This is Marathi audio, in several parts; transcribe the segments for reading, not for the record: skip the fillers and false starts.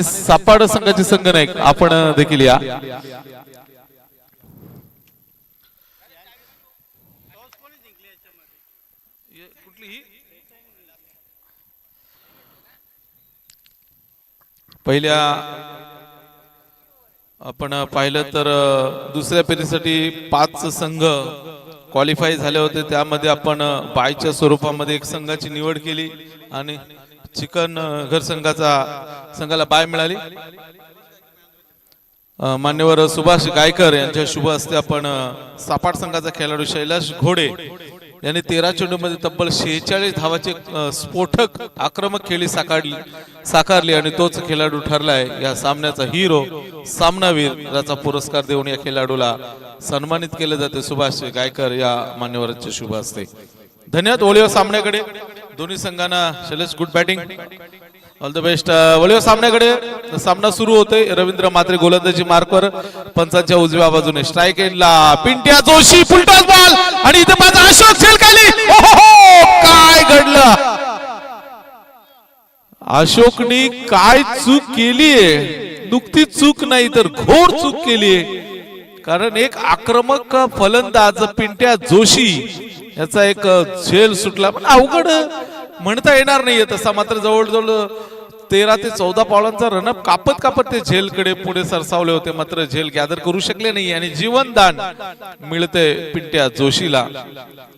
सापाड संघाचे संघनायक आपण देखील या. पहिल्या आपण पाहिलं तर दुसऱ्या फेरीसाठी 5 संघ क्वालिफाय झाले होते. त्यामध्ये आपण बायच्या स्वरूपामध्ये एक संघाची निवड केली आणि चिकन घर संघाला बाय मिळाली. मान्यवर सुभाष गायकर यांच्या शुभ हस्ते आपण सापाट संघाचा खेळाडू शैलाश घोडे यांनी 13 चेंडूमध्ये तब्बल 46 धावाचे स्फोटक आक्रमक खेळी साकारली आणि तोच खेळाडू ठरलाय या सामन्याचा हिरो सामनावीर याचा पुरस्कार देऊन या खेळाडूला सन्मानित केले जाते. सुभाष गायकर या मान्यवरांच्या शुभ हस्ते. धन्यवाद. वळीव सामन्याकडे दोन्ही संघांना Shailesh good batting, all the best. वळीव सामन्याकडे सामना सुरू होतोय. रवींद्र म्हात्रे गोलंदाजी मार्कवर, पंचांच्या उजव्या बाजूने स्ट्राइक एंडला पिंट्या जोशी फुलटॉस बॉल आणि इथे माझा अशोक शेलकाली. काय घडलं? अशोकनी काय चूक केलीये? नुकतीच चूक नाही तर घोर चूक केलीये. कारण एक आक्रमक फलंदाज पिंट्या जोशी याचा एक झेल सुटला, पण अवघड म्हणता येणार नाहीये तसा. मात्र जवळजवळ 13 ते 14 पावलांचा रनअप कापत ते झेलकडे पुढे सरसावले होते. मात्र झेल गॅदर करू शकले नाही आणि जीवनदान मिळते पिंट्या जोशीला.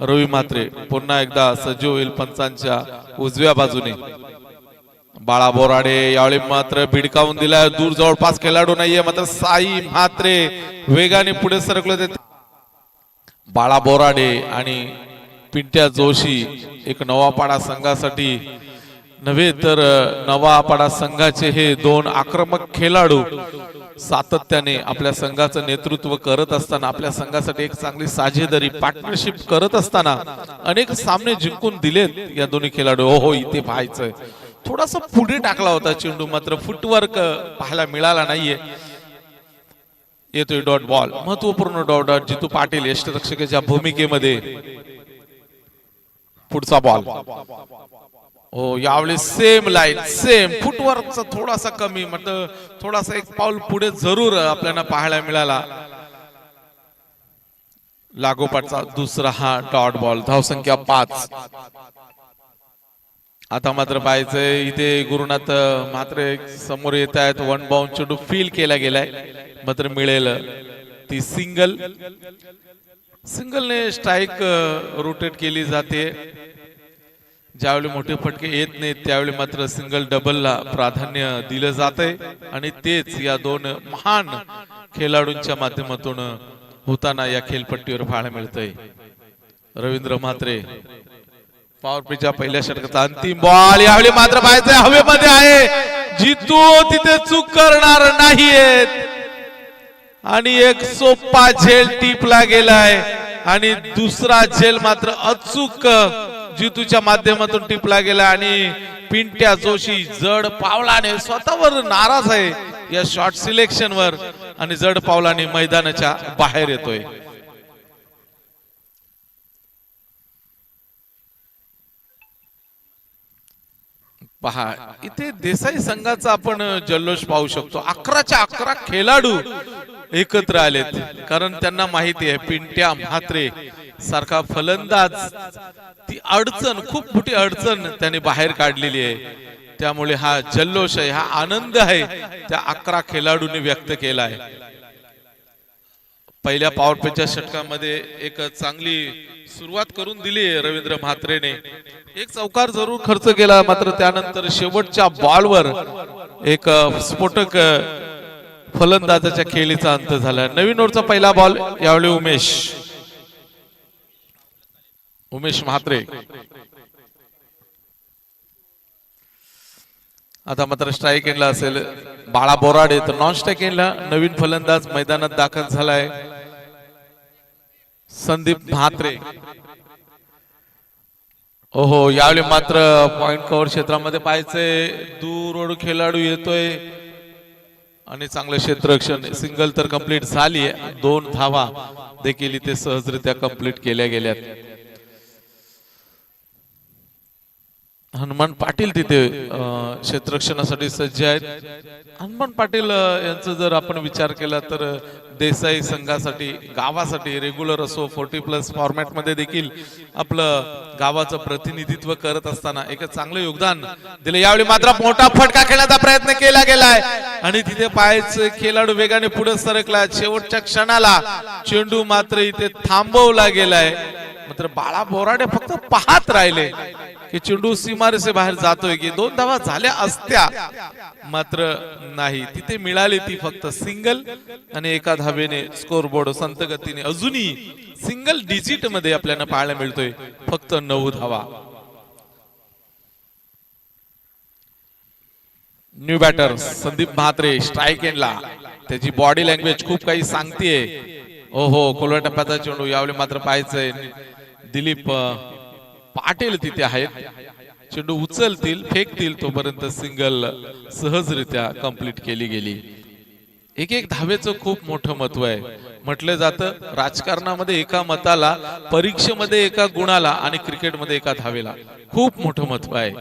रवी म्हात्रे पुन्हा एकदा सज्ज होईल पंचांच्या उजव्या बाजूने. बाळा बोराडे यावेळी मात्र भिडकावून दिला. दूर जवळपास खेळाडू नाहीये, मात्र साई म्हात्रे वेगाने पुढे सरकले. बाळा बोराडे आणि पिंट्या जोशी एक नवापाडा संघासाठी नव्हे तर नवापाडा संघाचे हे 2 आक्रमक खेळाडू सातत्याने आपल्या संघाचं नेतृत्व करत असताना, आपल्या संघासाठी एक चांगली साझेदारी पार्टनरशिप करत असताना अनेक सामने जिंकून दिलेत या दोन्ही खेळाडू. हो इथे पाहायचंय थोडासा पुढे टाकला होता चेंडू, मात्र फुटवर्क पाहायला मिळाला नाहीये. येतोय डॉट बॉल, महत्वपूर्ण डॉट. जितू पाटील यष्टरक्षकाच्या भूमिकेमध्ये पुढचा बॉल. हो यावेळी सेम लाईन, सेम फुटवर्कचा थोडासा कमी, म्हणजे थोडासा एक पाऊल पुढे जरूर आपल्याला पाहायला मिळाला. लागोपाठचा दुसरा हा डॉट बॉल. धावसंख्या 5. आता मात्र पाहायचंय इथे गुरुनाथ मात्र समोर येत आहेत. 1 बाउंड चेंडू फील केला गेलाय, मात्र मिळेल ती सिंगलने स्ट्राइक रोटेट केली जाते. ज्यावेळी मोठे फटके येत नाहीत त्यावेळी मात्र सिंगल डबलला प्राधान्य दिलं जातंय आणि तेच या 2 महान खेळाडूंच्या माध्यमातून होताना या खेळपट्टीवर पाहायला मिळतंय. रवींद्र म्हात्रे पॉवर प्लेच्या पहिल्या षटकाचा अंतिम बॉल. यावेळी मात्र पाहायचंय हवेमध्ये आहे. जितू तिथे चूक करणार नाहीयेत आणि एक सोपा झेल टिपला गेलाय आणि दुसरा झेल मात्र अचूक जितूच्या माध्यमातून टिपला गेला आणि पिंट्या जोशी जड पावलाने स्वतःवर नाराज आहे या शॉट सिलेक्शन वर आणि जड पावलाने मैदानाच्या बाहेर येतोय. पहा इथे देसाई संघाचा आपण जल्लोष पाहू शकतो. 11च्या 11 खेळाडू एकत्र आलेत, कारण त्यांना माहिती आहे पिंट्या म्हात्रे सारखा फलंदाज ती अडचण, खूप मोठी अडचण त्यांनी बाहेर काढलेली आहे. त्यामुळे हा जल्लोष आहे, हा आनंद आहे त्या 11 खेळाडूंनी व्यक्त केलाय. पहिल्या पॉवर प्लेच्या षटकामध्ये एक चांगली सुरुवात करून दिली रवींद्र म्हात्रेने. एक चौकार जरूर खर्च केला, मात्र त्यानंतर शेवटच्या बॉलवर एक स्फोटक फलंदाजाच्या खेळीचा अंत झाला. नवीन ओव्हरचा पहिला बॉल. यावेळी उमेश म्हात्रे. आता मात्र स्ट्राइक एंडला असेल बाळा बोराडे, तर नॉन स्ट्राइक एंडला नवीन फलंदाज मैदानात दाखल झालाय संदीप म्हात्रे. ओहो यावेळी मात्र पॉइंट कव्हर क्षेत्रामध्ये पाहायचंय दूर खेळाडू येतोय आणि चांगलं क्षेत्ररक्षण. सिंगल तर कंप्लीट झाली, 2 धावा देखील इथे सहजरित्या कंप्लीट केल्या गेल्यात. हनुमान पाटील तिथे क्षेत्ररक्षणासाठी सज्ज आहेत. हनुमान पाटील यांचा जर आपण विचार केला तर देसाई संघासाठी गावासाठी रेग्युलर असो 40+ फॉर्मॅट मध्ये देखील आपलं गावाचं प्रतिनिधित्व करत असताना एक चांगलं योगदान दिले. यावेळी मात्र मोठा फटका खेळण्याचा प्रयत्न केला गेलाय आणि तिथे पायचे खेळाडू वेगाने पुढे सरकला. शेवटच्या क्षणाला चेंडू मात्र इथे थांबवला गेलाय. मात्र बाळा बोराडे फक्त पाहत राहिले की चेंडू सीमारेषे बाहेर जातोय की 2 धावा झाल्या असत्या, मात्र नाही. तिथे मिळाली ती फक्त सिंगल आणि एका धावेने स्कोरबोर्ड संत गतीने अजूनही सिंगल डिजिट मध्ये आपल्याला पाहायला मिळतोय फक्त 9 धावा. New batter Sandeep Mhatre strike एंडला. त्याची बॉडी लँग्वेज खूप काही सांगतेय. ओहो, कोलवा टप्प्याचा चेंडू. यावेळी मात्र पाहायचंय दिलीप पाटील तिथे आहेत. चेंडू उचलतील फेकतील तोपर्यंत सिंगल सहजरित्या कंप्लीट केली गेली. एक धावेचं खूप मोठं महत्व आहे. म्हटलं जातं राजकारणामध्ये एका मताला, परीक्षेमध्ये एका गुणाला आणि क्रिकेटमध्ये एका धावेला खूप मोठं महत्व आहे.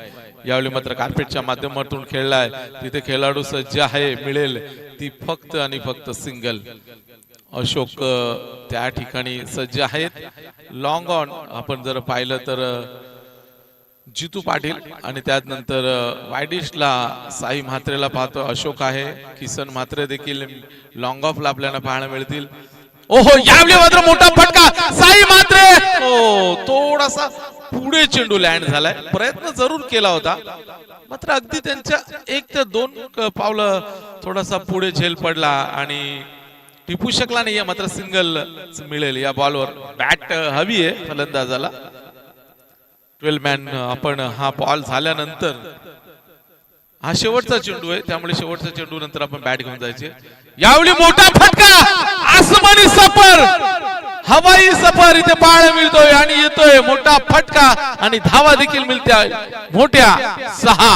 यावेळी मात्र कार्पेटच्या माध्यमातून खेळलाय. तिथे खेळाडू सज्ज आहे. मिळेल ती फक्त आणि फक्त सिंगल. अशोक त्या ठिकाणी सज्ज आहेत. लॉंग ऑन आपण जर पाहिलं तर जितू पाटील आणि त्यानंतर वायडिशला साई म्हात्रेला पाहतो. अशोक आहे. किसन म्हात्रे देखील लॉंग ऑफला आपल्याला पाहायला मिळतील. ओहो, यावेळी मात्र मोठा फटका साई म्हात्रे. हो, थोडासा पुढे चेंडू लँड झालाय. प्रयत्न जरूर केला होता, मात्र अगदी त्यांच्या 1 ते 2 पावलं थोडासा पुढे झेल पडला आणि टिपू शकला नाहीये. मात्र सिंगल मिळेल या बॉलवर. बॅट हवी आहे फलंदाजाला. 12 मॅन आपण हा बॉल झाल्यानंतर हा शेवटचा चेंडू आहे, त्यामुळे शेवटच्या चेंडू नंतर आपण बॅट घेऊन जायचे. यावेळी मोठा फटका, आसमानी सफर, हवाई सफर इथे पाहायला मिळतोय आणि येतोय मोठा फटका आणि धावा देखील मिळत्या मोठ्या 6.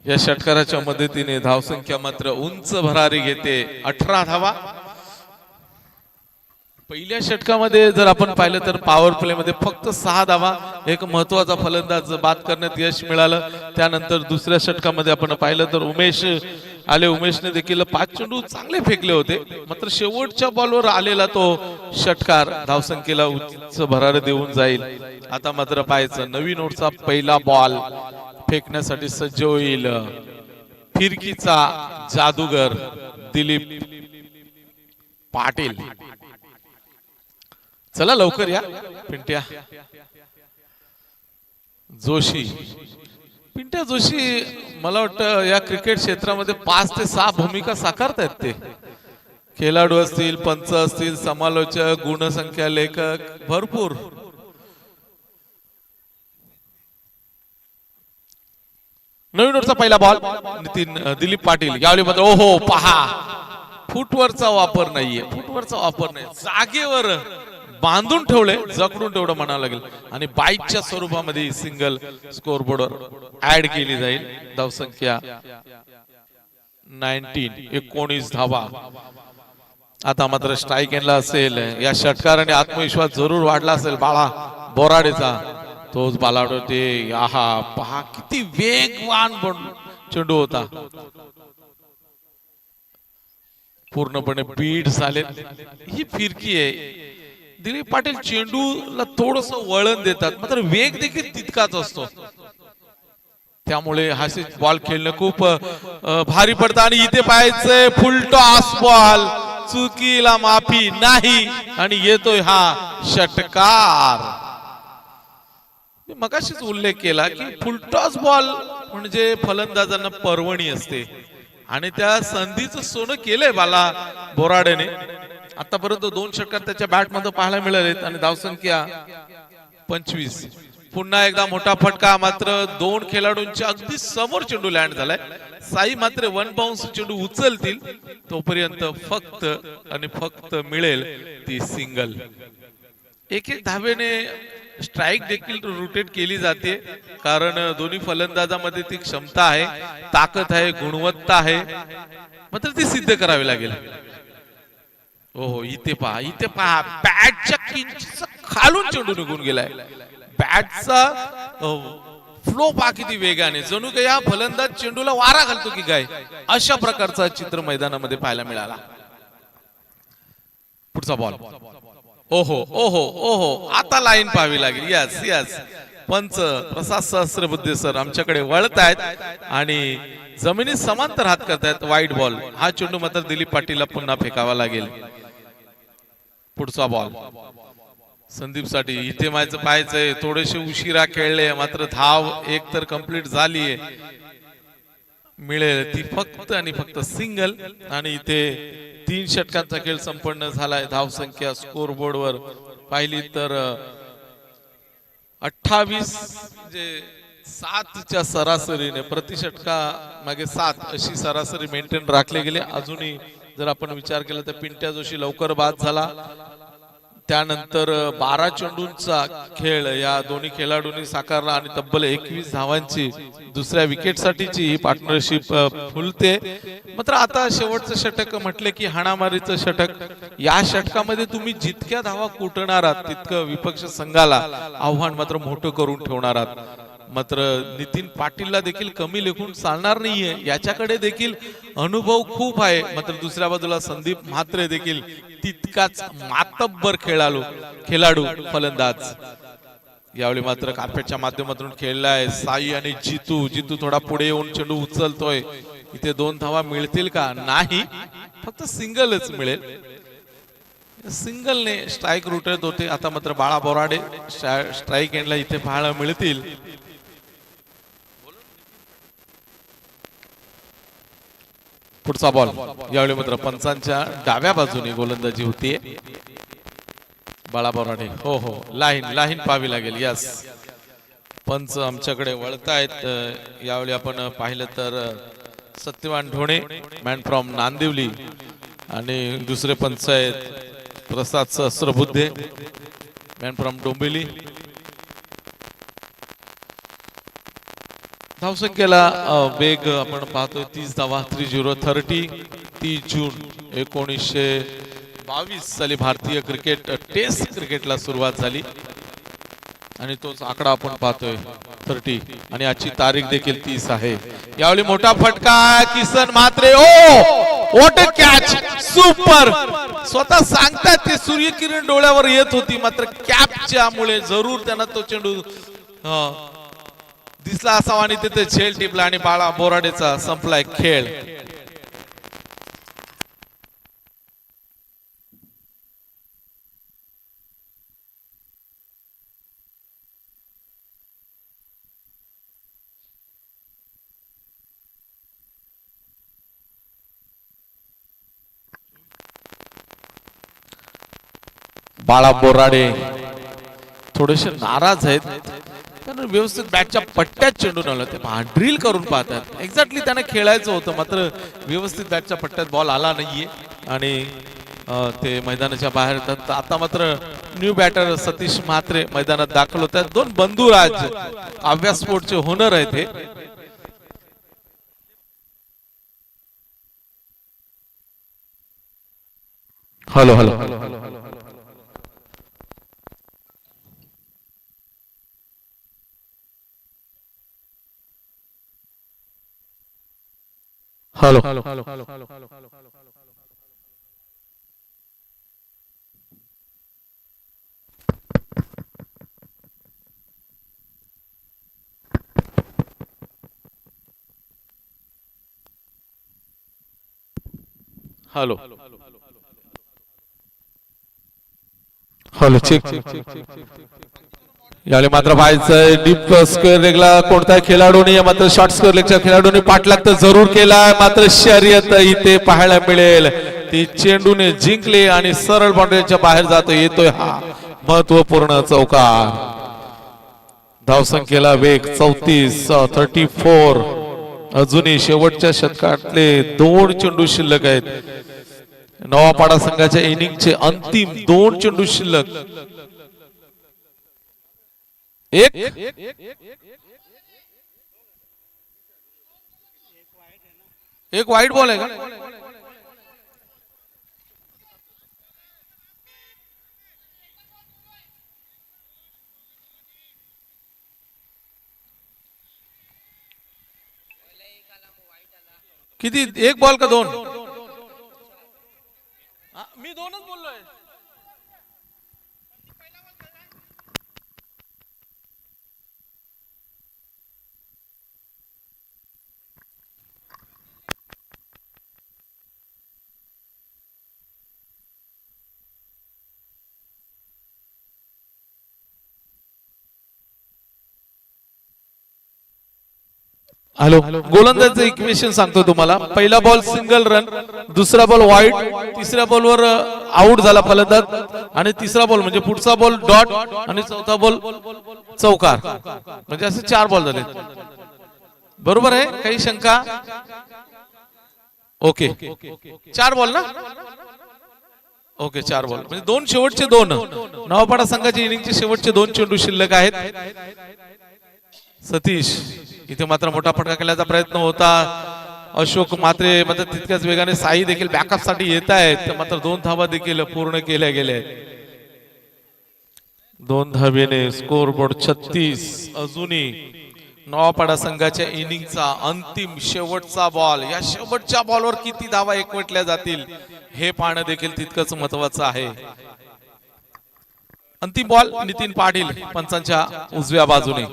या षटकाराच्या मदतीने धावसंख्या मात्र उंच भरारी घेते 18 धावा. पहिल्या षटकामध्ये जर आपण पाहिलं तर पॉवर प्ले मध्ये फक्त 6 धावा. एक महत्वाचा फलंदाज बाद करण्यात यश मिळालं. त्यानंतर दुसऱ्या षटकामध्ये आपण पाहिलं तर उमेश आले. उमेशने देखील 5 चेंडू चांगले फेकले होते, मात्र शेवटच्या बॉलवर आलेला तो षटकार धावसंख्येला उच्च भरारी देऊन जाईल. आता मात्र पाहायचं नवीन ओव्हरचा पहिला बॉल फेकण्यासाठी सज्ज होईल फिरकीचा जादूगर दिलीप पाटील. चला लवकर या. पिंट्या जोशी. पिंट्या जोशी मला वाटतं या क्रिकेट क्षेत्रामध्ये 5 ते 6 भूमिका साकारतायत. ते खेळाडू असतील, पंच असतील, समालोचक, गुणसंख्या लेखक, भरपूर. नवीन ओव्हरचा पहिला बॉल दिलीप पाटील. यावेळी मात्र ओहो पहा, फुटवरचा वापर नाहीये. फुटवरचा वापर नाही, जागेवर बांधून ठेवले, जखडून ठेवलं म्हणावं लागेल आणि बाईकच्या स्वरूपामध्ये सिंगल स्कोरबोर्डवर ऍड केली जाईल. धावसंख्या 19 धावा. आता मात्र स्ट्राइक एंडला असेल. या षटकाराने आत्मविश्वास जरूर वाढला असेल बाळा बोराडेचा. तोच बालाडो ते आहा पहा किती वेगवान चेंडू होता. पूर्णपणे बीट झाले. ही फिरकी आहे. दिलीप पाटील चेंडूला थोडस वळण देतात, मात्र वेग देखील तितकाच असतो. त्यामुळे हा बॉल खेळणं खूप भारी पडतं. आणि इथे पाहायचंय फुल टॉस बॉल, चुकीला माफी नाही आणि येतोय हा षटकार. मगाशीच उल्लेख केला की फुलटॉस बॉल म्हणजे फलंदाजांना पर्वणी असते आणि त्या संधीचं सोनं केलंय बाला बोराडेने. आतापर्यंत 2 षटकार त्याच्या बॅट मध्ये पाहायला मिळाले आणि धावसंख्या 25. पुन्हा एकदा मोठा फटका, मात्र 2 खेळाडूंच्या अगदी समोर चेंडू लँड झालाय. साई मात्र 1 बाउन्स चेंडू उचलतील तोपर्यंत फक्त आणि फक्त मिळेल ती सिंगल. एक धावेने स्ट्राइक देखील रोटेट केली जाते, कारण दोन्ही फलंदाजामध्ये ती क्षमता आहे, ताकद आहे, गुणवत्ता आहे, मात्र ती सिद्ध करावी लागेल. हो इथे पहा बॅटच्या किंचित खालून चेंडू निघून गेलाय. बॅटचा फ्लो पहा किती वेगाने, जणू काही हा फलंदाज चेंडूला वारा घालतो की काय, अशा प्रकारचा चित्र मैदानामध्ये पाहायला मिळाला. पुढचा बॉल. ओहो ओहो ओहो, आता लाईन पाहावी लागेल. यस यस, पंच प्रसाद सहस्त्रबुद्धे सर आमच्याकडे वळत आहेत आणि जमिनी समांतर हात करतायत. वाईट बॉल. हा चेंडू मात्र दिलीप पाटीलला पुन्हा फेकावा लागेल. पुढचा बॉल संदीप साठी. इथे माझं पाहायचंय, थोडेसे उशिरा खेळले मात्र धाव एक तर कंप्लीट झालीये, मिळेल ती फक्त आणि फक्त सिंगल. आणि इथे 3 षटकांचा खेळ संपन्न झालाय. धाव संख्या स्कोर बोर्ड वर पाहिली तर 28, म्हणजे 7च्या सरासरीने प्रति षटका मागे 7 अशी सरासरी मेंटेन राखले गेले. अजूनही जर आपण विचार केला तर पिंट्या जोशी लवकर बाद झाला. त्यानंतर 12 चेंडूंचा खेळ या दोन्ही खेळाडूंनी साकारला आणि तब्बल 21 धावांची दुसऱ्या विकेट साठीची ही पार्टनरशिप फुलते. मात्र आता शेवटचं षटक म्हटले की हाणामारीचं षटक. या षटकामध्ये तुम्ही जितक्या धावा कुटणार आहात तितकं विपक्ष संघाला आव्हान मात्र मोठं करून ठेवणार आहात. मात्र नितीन पाटीलला देखील कमी लेखून चालणार नाहीये, याच्याकडे देखील अनुभव खूप आहे. मात्र दुसऱ्या बाजूला संदीप म्हात्रे देखील तितकाच मातब्बर खेळाडू फलंदाज. यावेळी मात्र कार्पेटच्या माध्यमातून खेळलाय साई आणि जितू थोडा पुढे येऊन चेंडू उचलतोय. इथे 2 धावा मिळतील का? नाही, फक्त सिंगलच मिळेल. सिंगलने स्ट्राईक रुटत होते. आता मात्र बाळा बोराडे स्ट्राईक एंडला इथे पाहायला मिळतील. पुढचा बॉल. यावेळी मात्र पंचांच्या डाव्या बाजूने गोलंदाजी होतीये. बाळा बोराडे. हो हो, लाईन पाहावी लागेल. यस, पंच आमच्याकडे वळतायत. यावेळी आपण पाहिलं तर सत्यवान ढोणे मॅन फ्रॉम नांदिवली आणि दुसरे पंच आहेत प्रसाद सहस्त्रबुद्धे मॅन फ्रॉम डोंबिवली. धावसंख्येला वेग आपण पाहतोय 30 धावा 30. 30 जून 1922 साली भारतीय क्रिकेट टेस्ट क्रिकेटला सुरुवात झाली आणि तोच आकडा आपण पाहतोय 30 आणि आजची तारीख देखील 30 आहे. यावेळी मोठा फटका किसन म्हात्रे. ओ व्हॉट अ कॅच, सुपर. स्वतः सांगतात ते सूर्यकिरण डोळ्यावर येत होती, मात्र कॅपच्या मुळे जरूर त्यांना तो चेंडू दिसला असावा आणि तिथे झेल टिपला आणि बाळा बोराडेचा संपलाय खेळ. बाळा बोराडे थोडेसे नाराज आहेत, कारण व्यवस्थित बॅटच्या पट्ट्यात चेंडू नवला. ते ड्रिल करून पाहतात. एक्झॅक्टली त्यांना खेळायचं होतं, मात्र व्यवस्थित बॅटच्या पट्ट्यात बॉल आला नाहीये आणि ते मैदानाच्या बाहेर येतात. आता मात्र न्यू बॅटर सतीश म्हात्रे मैदानात दाखल होत आहेत. 2 बंधुराज काव्या स्पोर्टचे होनर आहेत हे. Hello hello hello hello hello hello check. यावेळी मात्र पाहायचंय डीप स्क्वेअर लेगला कोणत्या खेळाडूने, मात्र शॉर्ट स्क्वेअर लेगच्या खेळाडूने पाठलाग तर जरूर केलाय, मात्र शर्यत इथे पाहायला मिळेल. ती चेंडूने जिंकले आणि सरळ बाउंड्रीच्या बाहेर जातो. येतोय हा महत्वपूर्ण चौकार. धावसंख्येला वेग 34. अजूनही शेवटच्या षटकातले 2 चेंडू शिल्लक आहेत. नवापाडा संघाच्या इनिंगचे अंतिम 2 चेंडू शिल्लक. एक वाईट बॉल आहे का? किती, एक बॉल का दोन? मी दोनच बोललोय. हॅलो, गोलंदाजाचं इक्वेशन सांगतो तुम्हाला. पहिला बॉल सिंगल रन, दुसरा बॉल वाईड, तिसऱ्या बॉलवर आउट झाला फलंदाज, आणि तिसरा बॉल म्हणजे पुढचा बॉल डॉट, आणि चौथा बॉल चौकार. म्हणजे असे 4 बॉल झाले. बरोबर आहे? काही शंका? ओके, 4 बॉल ना? ओके, 4 बॉल म्हणजे 2 शेवटचे 2. नवापाडा संघाची इनिंगचे शेवटचे 2 चेंडू शिल्लक आहेत. सतीश इथे मात्र मोठा फटका केल्याचा प्रयत्न होता. अशोक मात्रे मात्र तितक्याच वेगाने, साई देखील बॅकअप साठी येत आहेत. मात्र 2 धावा देखील पूर्ण केल्या गेल्या आहेत. 2 धावेने स्कोर बोर्ड 36. अजूनही नवापाडा संघाच्या इनिंगचा अंतिम शेवटचा बॉल. या शेवटच्या बॉलवर किती धावा एकवटल्या जातील हे पाहणं देखील तितकंच महत्वाचं आहे. अंतिम बॉल नितीन पाटील पंचांच्या उजव्या बाजूने.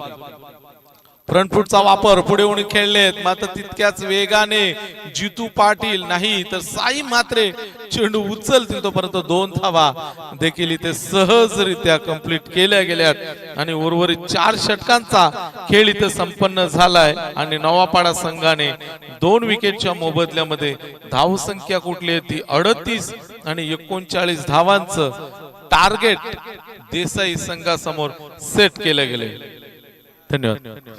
फ्रंट फूटचा वापर, पुढे येऊन खेळलेत मात्र तितक्याच वेगाने जितू पाटील नाही तर साई मात्रे चेंडू उचलतील तोपर्यंत 2 धावा देखील इथे सहजरित्या कंप्लीट केल्या गेल्यात. आणि उर्वरित 4 षटकांचा खेळ इथे संपन्न झालाय. आणि नवापाडा संघाने 2 विकेटच्या मोबदल्यामध्ये धावसंख्या कुठली आहे ती 38 आणि 39 धावांचं टार्गेट देसाई संघासमोर सेट केले गेले. धन्यवाद.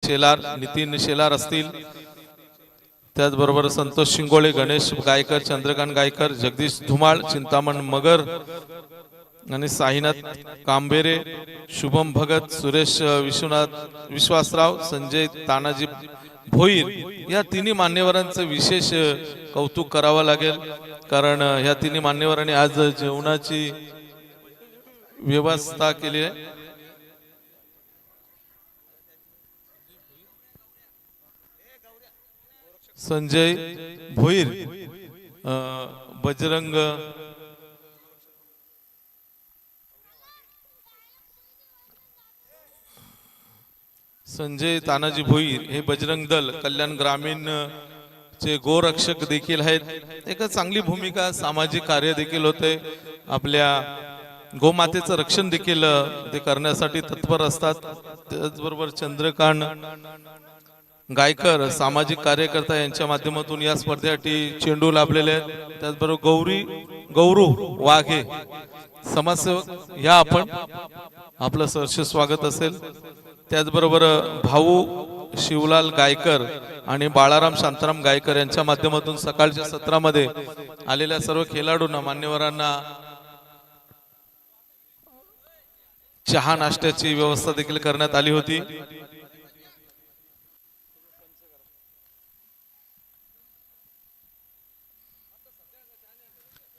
शेलार, नितीन शेलार असतील, त्याचबरोबर संतोष शिंगोळे, गणेश गायकर, चंद्रकांत गायकर, जगदीश धुमाळ, चिंतामण मगर आणि साईनाथ कांबेरे, शुभम भगत, सुरेश विश्वनाथ विश्वासराव, संजय तानाजी भोईर या 3 मान्यवरांचं विशेष कौतुक करावं लागेल. कारण ह्या 3 मान्यवरांनी आज जेवणाची व्यवस्था केली आहे. संजय भोईर, बजरंग संजय तानाजी भोईर हे बजरंग दल कल्याण ग्रामीण चे गोरक्षक देखील आहेत. एक चांगली भूमिका, सामाजिक कार्य देखील होते. आपल्या गोमातेचं रक्षण देखील ते करण्यासाठी तत्पर असतात. त्याचबरोबर चंद्रकांत गायकर सामाजिक कार्यकर्ता यांच्या माध्यमातून या स्पर्धेसाठी चेंडू लाभलेले आहेत. त्याचबरोबर गौरव वाघे समाजसेवक या आपण आपलं सहर्ष स्वागत असेल. त्याचबरोबर भाऊ शिवलाल गायकर आणि बाळाराम शांताराम गायकर यांच्या माध्यमातून सकाळच्या सत्रामध्ये आलेल्या सर्व खेळाडूंना मान्यवरांना चहा नाश्त्याची व्यवस्था देखील करण्यात आली होती.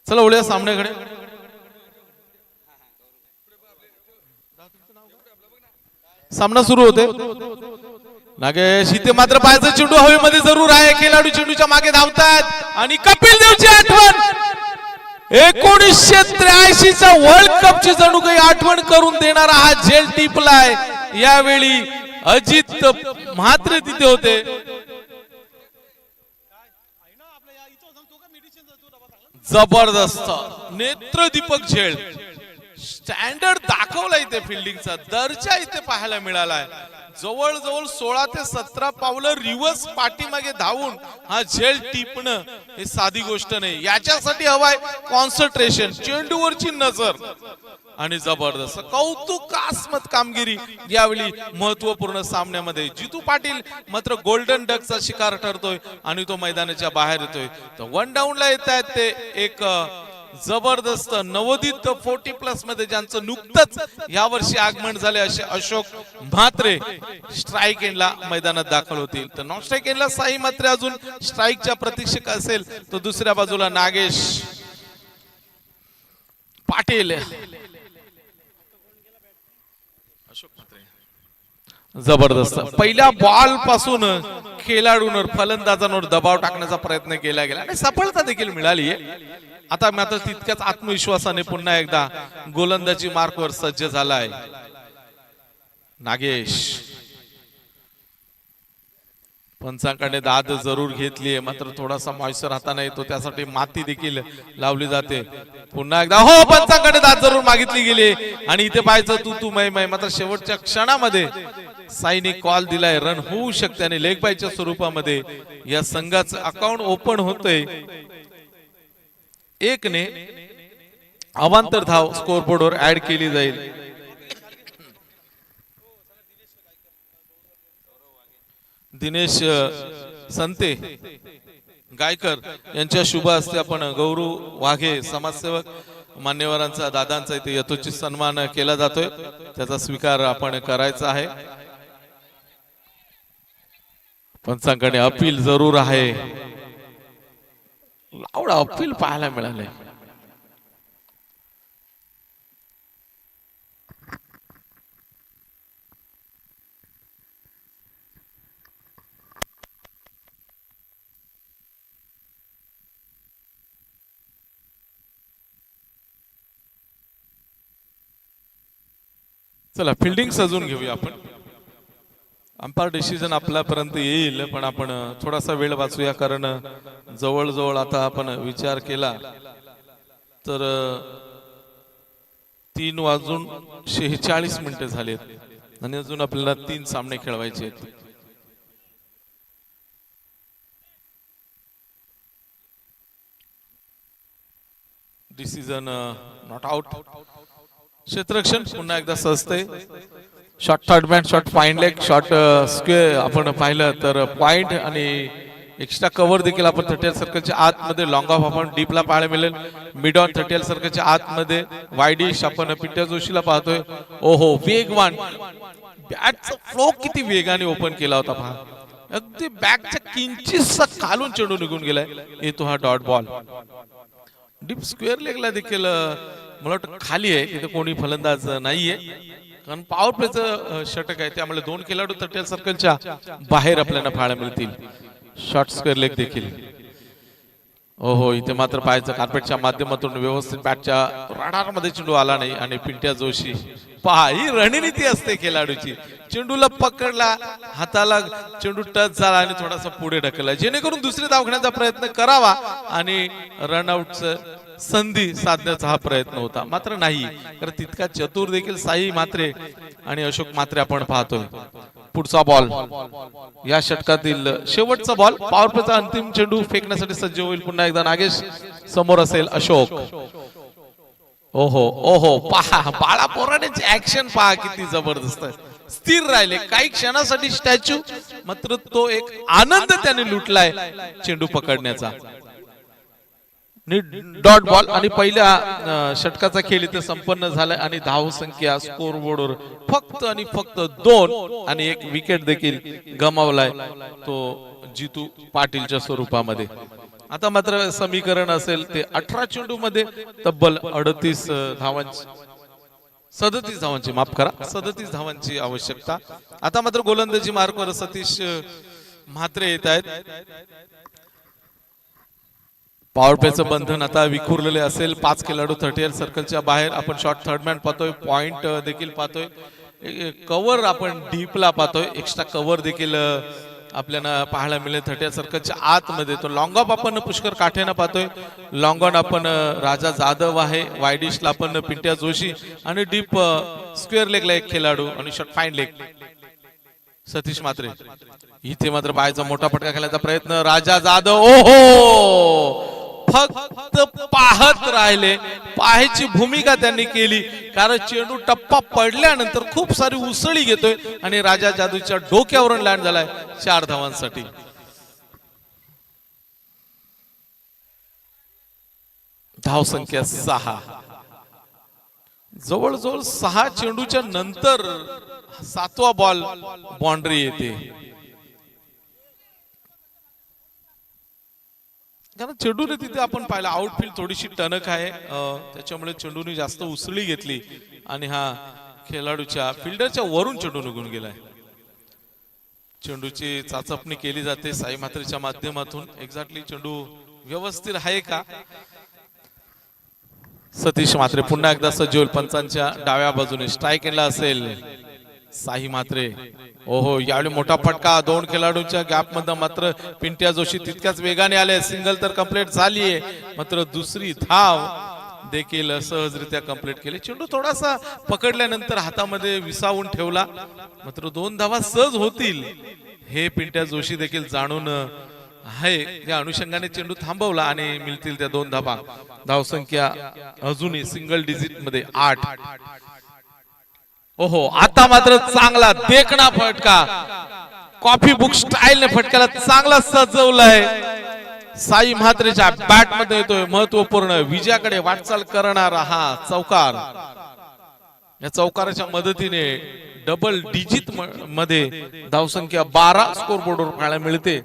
चला वळूया सामन्याकडे. सामना सुरू होते. नागेश इथे मात्र पायाचा चेंडू हवेमध्ये जरूर आहे. खेळाडू चेंडूच्या मागे धावतात आणि कपिल देवची आठवण 1983 चा वर्ल्ड कप ची जणू काही आठवण करून देणारा हा झेल टिपलाय. यावेळी अजित म्हात्रे तिथे होते. जबरदस्त नेत्रदीपक झेल. स्टँडर्ड दाखवला इथे फिल्डिंगचा दर्जा इथे पाहायला मिळालाय. जवळजवळ 16 ते 17 पावलं रिव्हर्स पाठीमागे धावून हा झेल टिपणं हे साधी गोष्ट नाही. याच्यासाठी हवाय कॉन्सन्ट्रेशन, चेंडूवरची नजर आणि जबरदस्त कौतुकास्पद कामगिरी यावेळी महत्वपूर्ण सामन्यामध्ये. जितू पाटील मात्र गोल्डन डकचा शिकार ठरतोय आणि तो मैदानाच्या बाहेर येतोय. तर वन डाऊनला येत आहेत ते एक जबरदस्त नवोदित 40+ मध्ये ज्यांचं नुकतंच या वर्षी आगमन झाले असे अशोक म्हात्रे स्ट्राईक एंडला मैदानात दाखल होतील. तर नॉन स्ट्राईक एंडला साई म्हात्रे अजून स्ट्राईकच्या प्रतीक्षेत असेल. तर दुसऱ्या बाजूला नागेश पाटील जबरदस्त पहिल्या बॉल पासून खेळाडूंवर फलंदाजांवर दबाव टाकण्याचा प्रयत्न केला गेला आणि सफलता देखील मिळाली आहे. आता मात्र तितक्याच आत्मविश्वासाने पुन्हा एकदा गोलंदाजी मार्कवर सज्ज झालाय नागेश. पंचांकडे दाद जरूर घेतलीये मात्र थोडासा मॉइश्चर हाताने येतो त्यासाठी माती देखील लावली जाते. पुन्हा एकदा हो पंचांकडे दाद जरूर मागितली गेली आणि इथे पाहायचं तू मै मात्र शेवटच्या क्षणामध्ये साईने कॉल दिलाय. रन होऊ शकते आणि लेग बायच्या स्वरूपामध्ये या संघाचं अकाउंट ओपन होतंय. 1 ने अवांतर धाव स्कोरबोर्डवर ऍड केली जाईल. दिनेश संते गायकर यांच्या शुभ हस्ते आपण गौरव वाघे समाजसेवक मान्यवरांचा दादांचा इथे यथोचित सन्मान केला जातोय. त्याचा स्वीकार आपण करायचा आहे. पंचांकडे अपील जरूर आहे. लावड अपील पाहायला मिळाले. चला फिल्डिंग सजून घेऊया आपण. अंपायर डिसिजन आपल्यापर्यंत येईल पण आपण थोडासा वेळ वाचूया कारण जवळजवळ आता आपण विचार केला तर 3:46 झालेत आणि अजून आपल्याला 3 सामने खेळवायचे आहेत. Decision not out. क्षेत्ररक्षण पुन्हा एकदा सजते. Short third man, short fine leg, short square आपण पाहिलं तर पॉइंट आणि एक्स्ट्रा कव्हर देखील आपण 30 सर्कलच्या आतमध्ये लॉंग ऑफ आपण डीपला पाहायला मिळेल. मिड ऑन 30 सर्कलच्या आतमध्ये वाईडिश आपण पिंट्या जोशीला पाहतोय. ओहो वेगवान बॅटचा फ्लो किती वेगाने ओपन केला होता पहा. अगदी बॅकच्या किंचितसा खालून चेंडू निघून गेलाय. येतो हा डॉट बॉल. डीप स्क्वेअर लेगला देखील मला वाटतं खाली आहे तिथे कोणी फलंदाज नाहीये कारण पॉवर प्लेचं षटक आहे त्यामुळे 2 खेळाडू 30 सर्कलच्या बाहेर आपल्याला पाहायला मिळतील. शॉर्ट स्क्वेअर लेग देखील. ओहो इथे मात्र पाहायचं कार्पेटच्या माध्यमातून व्यवस्थित बॅटच्या राडारमध्ये चेंडू आला नाही आणि पिंट्या जोशी पहा ही रणनीती असते खेळाडूची. चेंडूला पकडला हाताला चेंडू टच झाला आणि थोडासा पुढे ढकलला जेणेकरून दुसरी धाव घेण्याचा प्रयत्न करावा आणि रनआउटचं संधी साधण्याचा हा प्रयत्न होता, मात्र नाही. कारण तितका चतुर देखील साई म्हात्रे आणि अशोक म्हात्रे आपण पाहतोय. पुढचा बॉल, या षटकातील शेवटचा बॉल. पॉवर प्लेचा अंतिम चेंडू फेकण्यासाठी सज्ज होईल पुन्हा एकदा नागेश. समोर असेल अशोक. ओहो ओहो, पहा बाळा पोराण्याची ऍक्शन पहा किती जबरदस्त आहे. स्थिर राहिले काही क्षणासाठी स्टॅच्यू, मात्र तो एक आनंद त्याने लुटलाय चेंडू पकडण्याचा. डॉट बॉल आणि पहिल्या षटकाचा खेळ इथे संपन्न झालाय आणि धाव संख्या स्कोर बोर्डवर फक्त आणि फक्त 2 आणि एक विकेट देखील गमावलाय तो जितू पाटीलच्या स्वरूपामध्ये. आता मात्र समीकरण असेल ते 18 चेंडू मध्ये तब्बल 38 धावांची 37 धावांची, माफ करा 37 धावांची आवश्यकता. आता मात्र गोलंदाजी मार्कवर सतीश म्हात्रे येत आहेत. पॉवर प्लेचं बंधन आता विखुरलेले असेल. 5 खेळाडू 30 सर्कलच्या बाहेर. आपण शॉर्ट थर्डमॅन पाहतोय, पॉइंट देखील पाहतोय, कव्हर आपण डीपला पाहतोय, एक्स्ट्रा कव्हर देखील आपल्याला पाहायला मिळेल 30 सर्कलच्या आतमध्ये. तो लॉंग ऑफ आपण पुष्कर काठेनं पाहतोय, लॉंग ऑन आपण राजा जाधव आहे, वायडिशला आपण पिंट्या जोशी आणि डीप स्क्वेअर लेगला एक खेळाडू आणि short fine leg Satish Mhatre. इथे मात्र पायाचा मोठा फटका खेळण्याचा प्रयत्न राजा जाधव. ओहो, फक्त पाहत राहिले, पाहायची भूमिका त्यांनी केली. कारण चेंडू टप्पा पडल्यानंतर खूप सारी उसळी घेतोय आणि राजा जाधवच्या डोक्यावरून लँड झालाय 4 धावांसाठी. धाव संख्या 6. जवळजवळ 6 चेंडूच्या नंतर 7वा बॉल बाउंड्री येते. कारण चेंडूने तिथे आपण पाहिलं आउटफील्ड थोडीशी टणक आहे, त्याच्यामुळे चेंडूने जास्त उसळी घेतली आणि हा खेळाडूच्या फिल्डरच्या वरून चेंडू निघून गेलाय. चेंडूची चाचपणी केली जाते साई म्हात्रेच्या माध्यमातून. एक्झॅक्टली चेंडू व्यवस्थित आहे का? सतीश म्हात्रे पुन्हा एकदा सज्ज होईल पंचांच्या डाव्या बाजूने. स्ट्राईक एंडला असेल साई म्हात्रे. ओहो, यावेळी मोठा फटका 2 खेळाडूंच्या गॅप मध्ये. मात्र पिंट्या जोशी तितक्याच वेगाने आले. सिंगल तर कंप्लीट झालीये, मात्र दुसरी धाव देखील सहजरित्या कंप्लीट केली. चेंडू थोडासा पकडल्यानंतर हातामध्ये विसावून ठेवला, मात्र 2 धावा सहज होतील हे पिंट्या जोशी देखील जाणून आहे. या अनुषंगाने चेंडू थांबवला आणि मिळतील त्या 2 धावा. धावसंख्या अजूनही सिंगल डिजिट मध्ये 8. ओहो, आता मात्र चांगला देखणा फटका, कॉफी बुक स्टाईलने फटक्याला चांगला सजवलाय. साई म्हात्रेच्या बॅट मध्ये येतोय महत्वपूर्ण विजयाकडे वाटचाल करणारा हा चौकार. या चौकाराच्या मदतीने डबल डिजिट मध्ये धावसंख्या 12 स्कोर बोर्डवर पाहायला मिळते.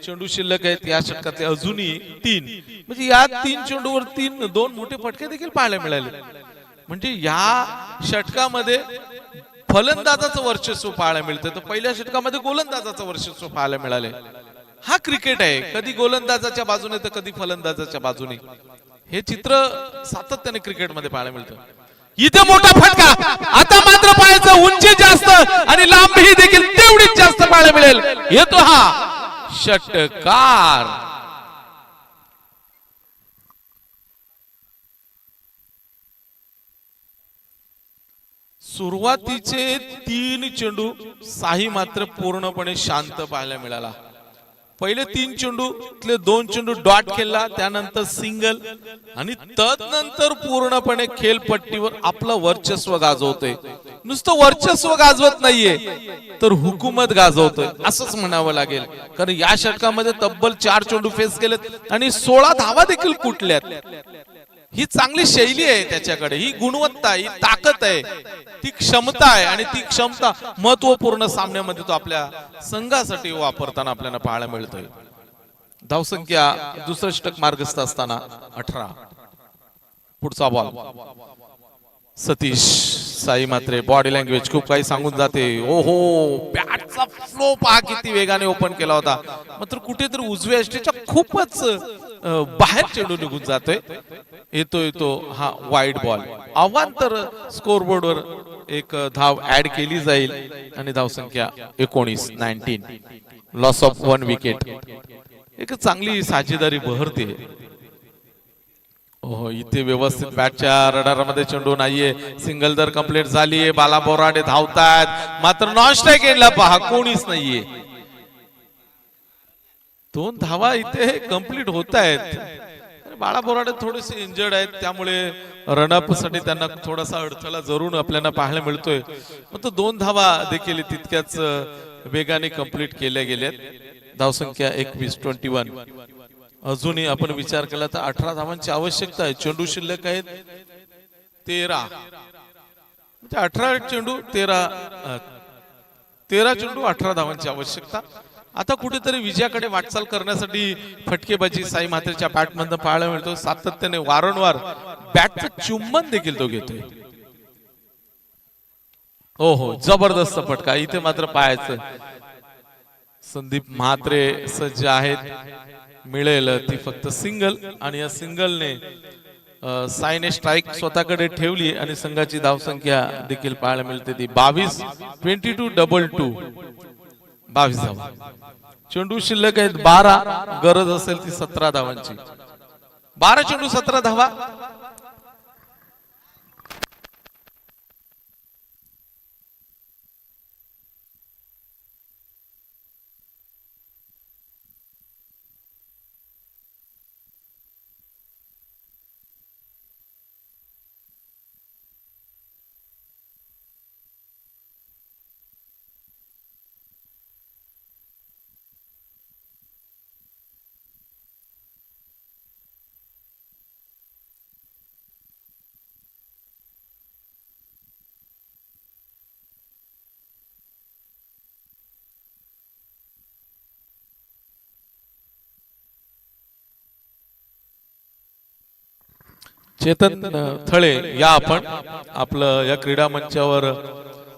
चेंडू शिल्लक आहेत या षटकातले अजूनही 3, म्हणजे या 3 चेंडूवर 2 मोठे फटके देखील पाहायला मिळाले. म्हणजे या षटकामध्ये फलंदाजाचं वर्चस्व पाहायला मिळतं, तर पहिल्या षटकामध्ये गोलंदाजाचं वर्चस्व पाहायला मिळाले. हा क्रिकेट आहे, कधी गोलंदाजाच्या बाजूने तर कधी फलंदाजाच्या बाजूने. हे चित्र सातत्याने क्रिकेटमध्ये पाहायला मिळतं. इथे मोठा फटका, आता मात्र पाहायचं उंची जास्त आणि लांबी देखील तेवढीच जास्त पाहायला मिळेल. येतो हा षटकार. सुरुवातीचे 3 चेंडू साई मात्र पूर्णपणे शांत पाहायला मिळाला. पहिले 3 चेंडूतले 2 चेंडू डॉट खेळला, त्यानंतर सिंगल आणि तदनंतर पूर्णपणे खेळपट्टीवर आपलं वर्चस्व गाजवतोय. नुसतं वर्चस्व गाजवत नाहीये तर हुकूमत गाजवतोय असंच म्हणावं लागेल. कारण या षटकामध्ये तब्बल 4 चेंडू फेस केलेत आणि 16 धावा देखील कुठल्यात. ही चांगली शैली आहे त्याच्याकडे, ही गुणवत्ता, ही ताकद आहे, ती क्षमता आहे आणि ती क्षमता महत्वपूर्ण सामन्यामध्ये तो आपल्या संघासाठी वापरताना आपल्याला पाहायला मिळतोय. धावसंख्या दुसरं षटक मार्गस्थ असताना 18. पुढचा बॉल सतीश. साई मात्रे बॉडी लँग्वेज खूप काही सांगून जाते. ओहो, बॅटचा फ्लो पहा किती वेगाने ओपन केला होता, मात्र कुठेतरी उजव्या यष्टीच्या खूपच बाहेर चेंडू निघून जातोय. येतो हा वाईड बॉल. अवांतर स्कोर बोर्डवर एक धाव ऍड केली जाईल आणि धावसंख्या 19. Loss of 1 wicket. एक चांगली साजेदारी बहरते. हो इथे व्यवस्थित बॅटच्या रडारामध्ये चेंडू नाहीये. सिंगल तर कंप्लीट झालीये. बाला बोराडे धावतात मात्र नॉन स्ट्राईक एंडला पहा कोणीच नाहीये. 2 धावा इथे कंप्लीट होत आहेत. बाळा बोराडे थोडेसे इंजर्ड आहेत त्यामुळे रनअप साठी त्यांना थोडासा अडथळा जरूर आपल्याला पाहायला मिळतोय. पण 2 धावा देखील तितक्याच वेगाने कंप्लीट केल्या गेल्यात. धावसंख्या 21 अजूनही आपण विचार केला तर 18 धावांची आवश्यकता आहे. चेंडू शिल्लक आहेत 13 म्हणजे 18 चेंडू 13 चेंडू 18 धावांची आवश्यकता. आता कुठेतरी विजयाकडे वाटचाल करण्यासाठी फटकेबाजी साई मात्रेच्या बॅट मधून पाहायला मिळतो. सातत्याने वारंवार बॅटचं चुंबन देखील तो घेतोय. हो हो जबरदस्त फटका इथे मात्र पाहायचं. संदीप म्हात्रे सज्ज आहेत. मिळेल ती फक्त सिंगल आणि या सिंगलने साईने स्ट्राईक स्वतःकडे ठेवली आणि संघाची धावसंख्या देखील पाहायला मिळते ती 22 22 22 धावा. चेंडू शिल्लक आहेत 12 गरज असेल ती 17 धावांची. 12 चेंडू 17 धावा. चेतन थळे या आपण आपलं या क्रीडा मंचावर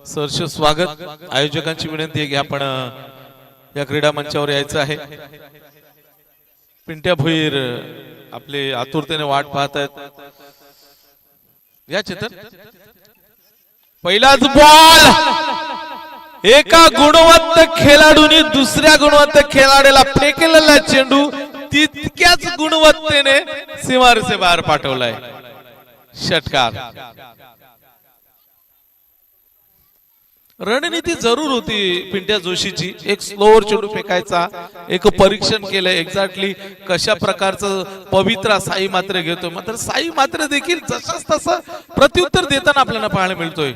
सहर्ष स्वागत. आयोजकांची विनंती आहे की आपण या क्रीडा मंचावर यायचं आहे. पिंट्या भोईर आपले आतुरतेने वाट पाहत आहेत. या चेतन पहिलाच बॉल एका गुणवत्त खेळाडूने दुसऱ्या गुणवत्त खेळाडूला फेकलेला चेंडू तितक्याच गुणवत्तेने सीमारेषे बाहेर पाठवलाय. षटकार. रणनीती जरूर होती पिंट्या जोशीची. एक स्लोवर चेंडू फेकायचा. एक परीक्षण केलं एक्झॅक्टली कशा प्रकारचं पवित्रा साई मात्र घेतोय. मात्र साई मात्र देखील जसंच तसं प्रत्युत्तर देताना आपल्याला पाहायला मिळतोय.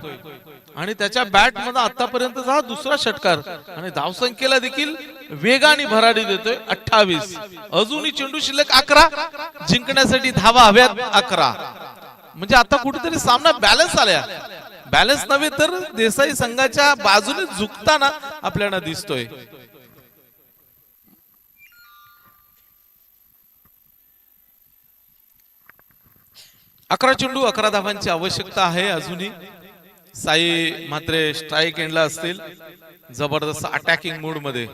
आणि त्याच्या बॅट मध्ये आतापर्यंत हा दुसरा षटकार आणि धावसंख्येला देखील वेगाने भरारी देतोय 28. अजूनही चेंडू शिल्लक 11. जिंकण्यासाठी धावा हव्यात 11. म्हणजे आता कुठेतरी सामना बॅलन्स आला. बॅलन्स नव्हे तर देसाई संघाच्या बाजूने झुकताना आपल्याला दिसतोय. अकरा चेंडू 11 धावांची आवश्यकता आहे अजूनही. साई मात्र स्ट्राईक एंडला असतील. जबरदस्त अटॅकिंग मूड मध्ये.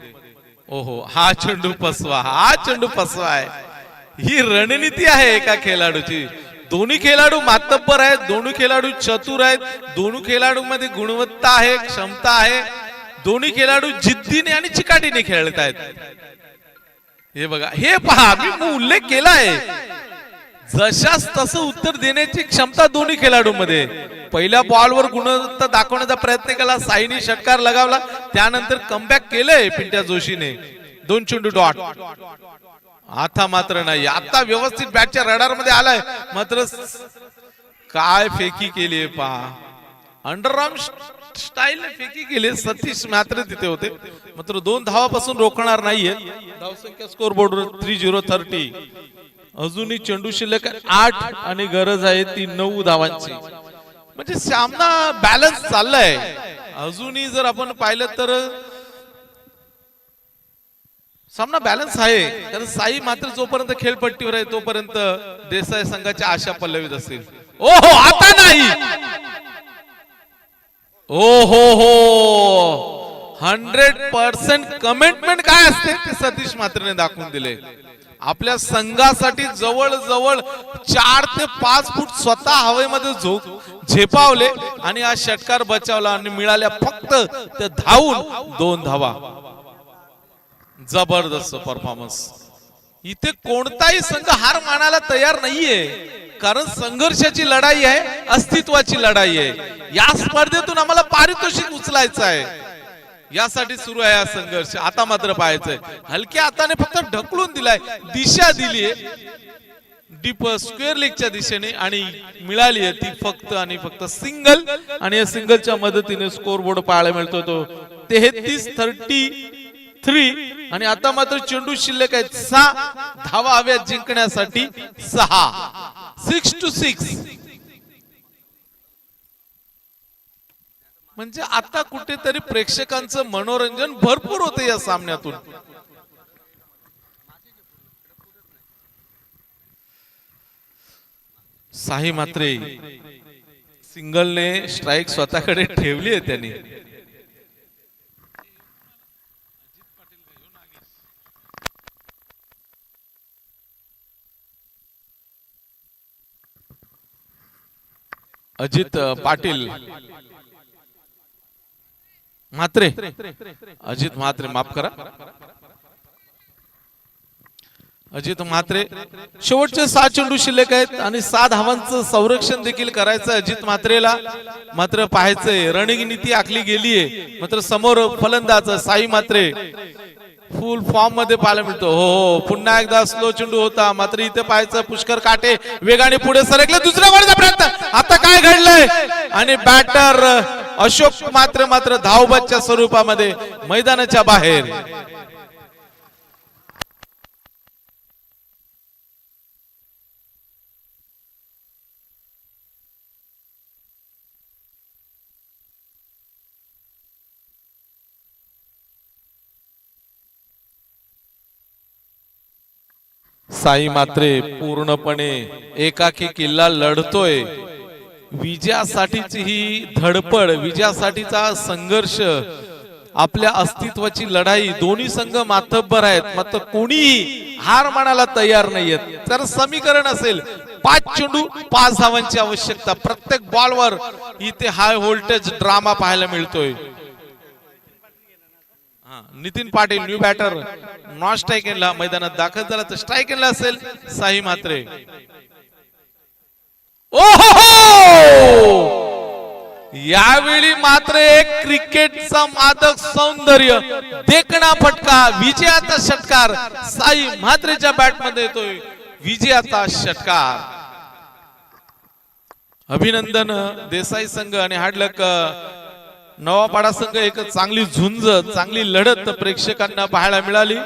ओहो हा चेंडू फसवा. हा चेंडू फसवा आहे. ही रणनीती आहे एका खेळाडूची. दोन्ही खेळाडू मातब्बर आहेत. दोन्ही खेळाडू चतुर आहेत. दोन्ही खेळाडू मध्ये गुणवत्ता आहे क्षमता आहे. दोन्ही खेळाडू जिद्दीने आणि चिकाटीने खेळत आहेत. हे बघा हे पहा मी उल्लेख केला आहे. जशास तसं उत्तर देण्याची क्षमता दोन्ही खेळाडूंमध्ये. पहिल्या बॉलवर गुणवत्ता दाखवण्याचा प्रयत्न केला. साईने षटकार लगावला. त्यानंतर कमबॅक केलंय पिंट्या जोशीने. 2 चेंडू डॉट. आता मात्र नाही. आता व्यवस्थित बॅटच्या रडार मध्ये आलाय. मात्र काय फेकी केली पहा. अंडरआर्म स्टाईल फेकी केली. सतीश मात्र तिथे होते. मात्र 2 धावापासून रोखणार नाहीये. धावसंख्या स्कोर बोर्डवर 30-30. अजूनही चेंडू शिल्लक 8 आणि गरज आहे ती 9 धावांची. म्हणजे सामना बॅलन्स चाललाय. अजूनही जर आपण पाहिलं तर सामना बॅलन्स आहे. कारण साई मात्र जोपर्यंत खेळपट्टीवर आहे तोपर्यंत देसाई संघाच्या आशा पल्लवीत असतील. ओहो आता नाही. ओहो हो 100% कमिटमेंट काय असते ते सतीश मात्रने दाखवून दिले. आपल्या संघासाठी जवळजवळ 4 ते 5 फूट स्वतः हवेमध्ये झेपावले आणि हा षटकार बचावला आणि मिळाल्या फक्त ते धावून 2 धावा. जबरदस्त परफॉर्मन्स. इथे कोणताही संघ हार मानायला तयार नाहीये. कारण संघर्षाची लढाई आहे, अस्तित्वाची लढाई आहे। या स्पर्धेतून आम्हाला पारितोषिक उचलायचं आहे, यासाठी सुरू आहे हा संघर्ष। आता मात्र पाहायचंय, हलक्या हाताने फक्त ढकलून दिलाय, दिशा दिलीये डीप स्क्वेअर लेगच्या दिशेने आणि मिळाली आहे ती फक्त आणि फक्त सिंगल। आणि या सिंगलच्या मदतीने स्कोर बोर्ड पाहायला मिळतो तो 33 आणि आता मात्र चेंडू शिल्लक आहेत 6 धावा हव्यात जिंकण्यासाठी, 6 म्हणजे आता कुठेतरी प्रेक्षकांचं मनोरंजन भरपूर होते या सामन्यातून। साई मात्रे सिंगलने स्ट्राइक स्वतःकडे ठेवली आहे त्यांनी। अजित पाटील मात्रे, अजित म्हात्रे माफ करा, अजित म्हात्रे शेवटचे 6 चेंडू शिल्लक आहेत आणि 6 धावांचं संरक्षण देखील करायचं अजित म्हात्रेला। मात्र पाहायचंय रनिंग नीती आखली गेलीये, मात्र समोर फलंदाज साई मात्रे फुल फॉर्म मध्ये पाहायला मिळतो। हो पुन्हा एकदा स्लो चेंडू होता, मात्र इथे पाहायचं पुष्कर काटे वेगाने पुढे सरकले, दुसऱ्या गोलचा प्रयत्न, आता काय घडलंय आणि बॅटर अशोक मात्र धावबादच्या स्वरूपामध्ये मैदानाच्या बाहेर। साई मात्रे पूर्णपणे एकाकी किल्ला लढतोय, विजयासाठीची ही धडपड, विजयासाठीचा संघर्ष, आपल्या अस्तित्वाची लढाई। दोन्ही संघ मातब्बर आहेत, मात्र कोणीही हार मानायला तयार नाहीयेत। तर समीकरण असेल 5 चेंडू 5 धावांची आवश्यकता, प्रत्येक बॉलवर इथे हाय व्होल्टेज ड्रामा पाहायला मिळतोय। Nitin Patil new batter non strike एंडला मैदानात दाखल झाला, तर स्ट्राइक एंडला असेल साई मात्रे। यावेळी मात्र एक क्रिकेटचा मादक सौंदर्य, देखणा फटका, विजयाचा षटकार साई म्हात्रेच्या बॅट मध्ये येतोय, विजयाचा षटकार। अभिनंदन देसाई संघ आणि हाडलक नवापाडा संघ, एक चांगली झुंज, चांगली लढत प्रेक्षकांना पाहायला मिळाली।